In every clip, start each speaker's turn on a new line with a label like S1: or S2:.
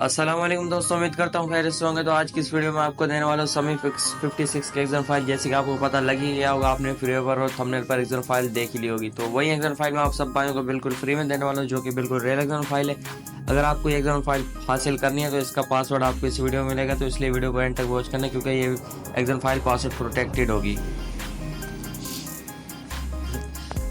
S1: अस्सलाम वालेकुम दोस्तों, उम्मीद करता हूँ खैरियत से होंगे। तो आज की इस वीडियो में आपको देने वाला हूँ समी 56 के एक्शन फाइल। जैसे कि आपको पता लग ही गया होगा, आपने फ्री पर और थंबनेल पर एक्शन फाइल देख ही ली होगी। तो वही एक्शन फाइल मैं आप सब भाइयों को बिल्कुल फ्री में देने वाला हूँ, जो कि बिल्कुल रियल एक्शन फाइल है। अगर आपको एक्शन फाइल हासिल करनी है तो इसका पासवर्ड आपको इस वीडियो में मिलेगा, तो इसलिए वीडियो को एंड तक वॉच करना, क्योंकि ये एक्शन फाइल पासवर्ड प्रोटेक्टेड होगी।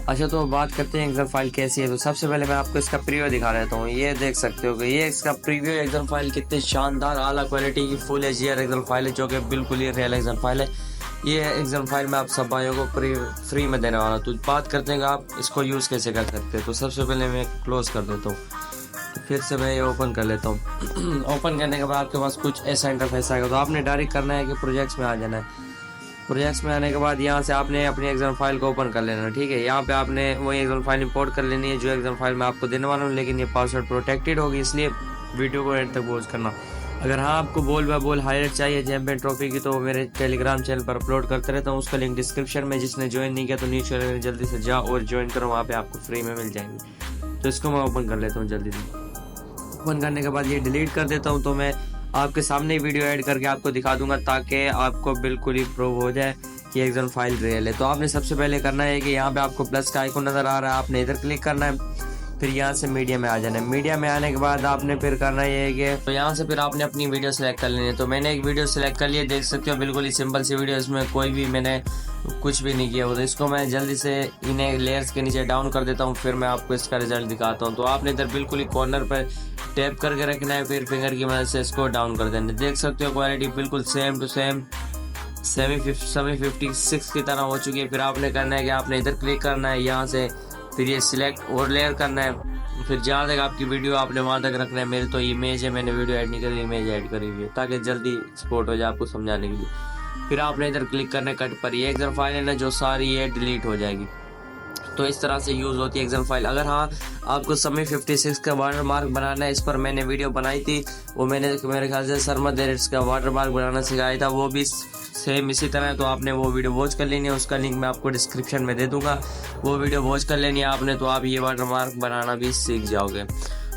S1: अच्छा, तो बात करते हैं एक्शन फाइल कैसी है। तो सबसे पहले मैं आपको इसका प्रीव्यू दिखा देता हूँ। ये देख सकते हो कि ये इसका प्रीव्यू एक्शन फाइल कितनी शानदार आला क्वालिटी की फुल एचडीआर एक्शन फाइल है, जो कि बिल्कुल ही रियल एक्शन फाइल है। ये एक्शन फाइल मैं आप सब भाइयों को फ्री में देने वाला हूँ। तो बात करते हैं कि आप इसको यूज़ कैसे कर सकते हैं। तो सबसे पहले मैं क्लोज कर देता हूँ, फिर से मैं ये ओपन कर लेता हूँ। ओपन करने के बाद आपके पास कुछ ऐसा इंटरफेस आएगा। तो आपने डायरेक्ट करना है कि प्रोजेक्ट्स में आ जाना है। प्रोजेक्ट्स में आने के बाद यहाँ से आपने अपनी एक्शन फाइल को ओपन कर लेना है, ठीक है। यहाँ पे आपने वही एक्शन फाइल इंपोर्ट कर लेनी है जो एक्शन फाइल मैं आपको देने वाला हूँ, लेकिन ये पासवर्ड प्रोटेक्टेड होगी, इसलिए वीडियो को एंड तक वॉच करना। अगर हाँ आपको बोल बाय बोल हाईलाइट चाहिए चैंपियन ट्रॉफी की, तो मेरे टेलीग्राम चैनल पर अपलोड करते रहता हूँ, उसका लिंक डिस्क्रिप्शन में। जिसने ज्वाइन नहीं किया तो नीचे जल्दी से जाओ और ज्वाइन करो, वहाँ पे आपको फ्री में मिल जाएंगे। तो इसको मैं ओपन कर लेता हूँ जल्दी से। ओपन करने के बाद ये डिलीट कर देता हूँ। तो मैं आपके सामने वीडियो ऐड करके आपको दिखा दूंगा, ताकि आपको बिल्कुल ही प्रूव हो जाए कि एक्शन फाइल रियल है। तो आपने सबसे पहले करना है कि यहाँ पे आपको प्लस का आइकन नज़र आ रहा है, आपने इधर क्लिक करना है, फिर यहाँ से मीडिया में आ जाना है। मीडिया में आने के बाद आपने फिर करना ये है कि तो यहाँ से फिर आपने अपनी वीडियो सेलेक्ट कर लेनी है। तो मैंने एक वीडियो सेलेक्ट कर लिया, देख सकते हो, बिल्कुल ही सिंपल सी वीडियो, इसमें कोई भी मैंने कुछ भी नहीं किया हो। तो इसको मैं जल्दी से इन्हें लेयर्स के नीचे डाउन कर देता हूँ, फिर मैं आपको इसका रिजल्ट दिखाता हूँ। तो आपने इधर बिल्कुल ही कॉर्नर पर टैप करके रखना है, फिर फिंगर की मदद से इसको डाउन कर देना है। देख सकते हो क्वालिटी बिल्कुल सेम टू सेम समी 56 की तरह हो चुकी है। फिर आपने करना है कि आपने इधर क्लिक करना है, यहाँ से फिर ये सिलेक्ट और लेयर करना है, फिर जहाँ तक आपकी वीडियो आपने वहाँ तक रखना है। मेरे तो इमेज है, मैंने वीडियो ऐड नहीं करी, इमेज ऐड करी हुई है, ताकि जल्दी एक्सपोर्ट हो जाए आपको समझाने के लिए। फिर आपने इधर क्लिक करना है कट पर। ये एक्शन फाइल है ना, जो सारी ये डिलीट हो जाएगी। तो इस तरह से यूज़ होती है एक्शन फाइल। अगर हाँ आपको समी 56 का वाटर मार्क बनाना है, इस पर मैंने वीडियो बनाई थी, वो मैंने मेरे ख्याल से शर्मा डेरेट्स का वाटर मार्क बनाना सिखाया था, वो भी सेम इसी तरह है। तो आपने वो वीडियो वॉच कर लेनी है, उसका लिंक मैं आपको डिस्क्रिप्शन में दे दूंगा, वो वीडियो वॉच कर लेनी है आपने, तो आप ये वाटर मार्क बनाना भी सीख जाओगे।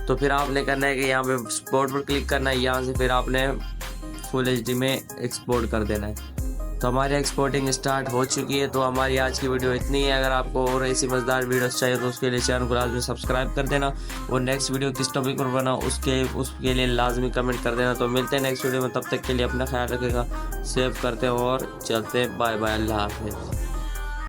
S1: तो फिर आपने करना है कि यहाँ पे एक्सपोर्ट पर क्लिक करना है, यहाँ से फिर आपने फुल एचडी में एक्सपोर्ट कर देना है। तो हमारी एक्सपोर्टिंग स्टार्ट हो चुकी है। तो हमारी आज की वीडियो इतनी है। अगर आपको और ऐसी मज़ेदार वीडियोस चाहिए तो उसके लिए चैनल को लाजमी सब्सक्राइब कर देना, और नेक्स्ट वीडियो किस टॉपिक पर बना उसके लिए लाजमी कमेंट कर देना। तो मिलते हैं नेक्स्ट वीडियो में, तब तक के लिए अपना ख्याल रखेगा, सेव करते हो और चलते, बाय बाय, अल्लाह हाफिज़।